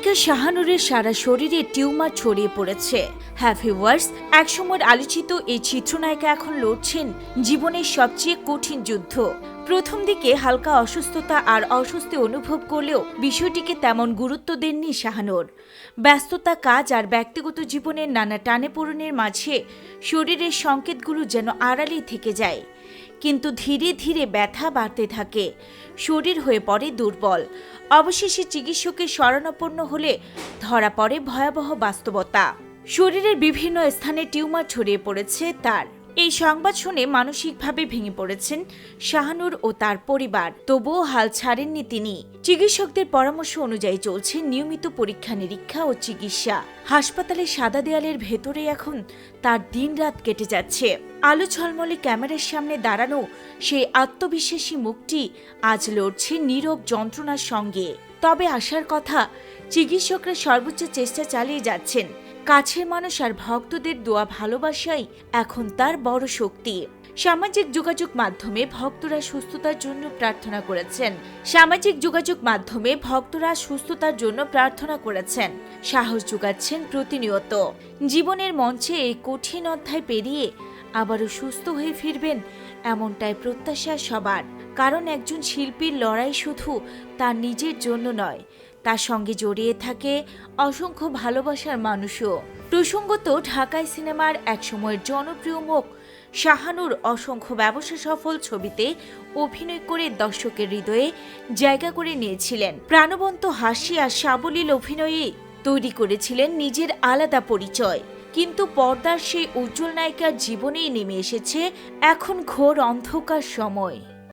নায়িকা শাহানুরের সারা শরীরে টিউমার ছড়িয়ে পড়েছে। হ্যাপি ওয়ার্স, একসময় আলোচিত এই চিত্রনায়িকা এখন লড়ছেন জীবনের সবচেয়ে কঠিন যুদ্ধ। প্রথম দিকে হালকা অসুস্থতা আর অস্বস্তি অনুভব করলেও বিষয়টিকে তেমন গুরুত্ব দেননি শাহানুর। ব্যস্ততা, কাজ আর ব্যক্তিগত জীবনের নানা টানেপোড়েনের মাঝে শরীরের সংকেতগুলো যেন আড়ালেই থেকে যায়। কিন্তু ধীরে ধীরে ব্যথা বাড়তে থাকে, শরীর হয়ে পড়ে দুর্বল। অবশেষে চিকিৎসকের শরণাপন্ন হলে ধরা পড়ে ভয়াবহ বাস্তবতা। শরীরের বিভিন্ন স্থানে টিউমার ছড়িয়ে পড়েছে তার। এই সংবাদ শুনে মানসিকভাবে ভেঙে পড়েছেন শাহানুর ও তার পরিবার। তবুও হাল ছাড়েননি তিনি। চিকিৎসকদের পরামর্শ অনুযায়ী চলছে নিয়মিত পরীক্ষা নিরীক্ষা ও চিকিৎসা। হাসপাতালের সাদা দেয়ালের ভেতরে এখন তার দিনরাত কেটে যাচ্ছে। আলো ঝলমলে ক্যামেরার সামনে দাঁড়ানো সেই আত্মবিশ্বাসী মুখটি আজ লড়ছে নীরব যন্ত্রণার সঙ্গে। তবে আশার কথা, চিকিৎসকরা সর্বোচ্চ চেষ্টা চালিয়ে যাচ্ছেন। কাছের মানুষ আর ভক্তদের দোয়া ভালোবাসাই এখন তার বড় শক্তি। সামাজিক যোগাযোগ মাধ্যমে ভক্তরা সুস্থতার জন্য প্রার্থনা করেছেন, সাহস যোগাচ্ছেন প্রতিনিয়ত। জীবনের মঞ্চে এই কঠিন অধ্যায় পেরিয়ে আবারও সুস্থ হয়ে ফিরবেন এমনটাই প্রত্যাশা সবার। কারণ একজন শিল্পীর লড়াই শুধু তার নিজের জন্য নয়, তার সঙ্গে জড়িয়ে থাকে অসংখ্য ভালোবাসার মানুষও। প্রসঙ্গত, ঢাকায় সিনেমার একসময়ের জনপ্রিয় মুখ শাহানুর অসংখ্য ব্যবসা সফল ছবিতে অভিনয় করে দর্শকের হৃদয়ে জায়গা করে নিয়েছিলেন। প্রাণবন্ত হাসি আর সাবলীল অভিনয়ে তৈরি করেছিলেন নিজের আলাদা পরিচয়। কিন্তু পর্দার সেই উজ্জ্বল নায়িকার জীবনেই নেমে এসেছে এখন ঘোর অন্ধকার সময়।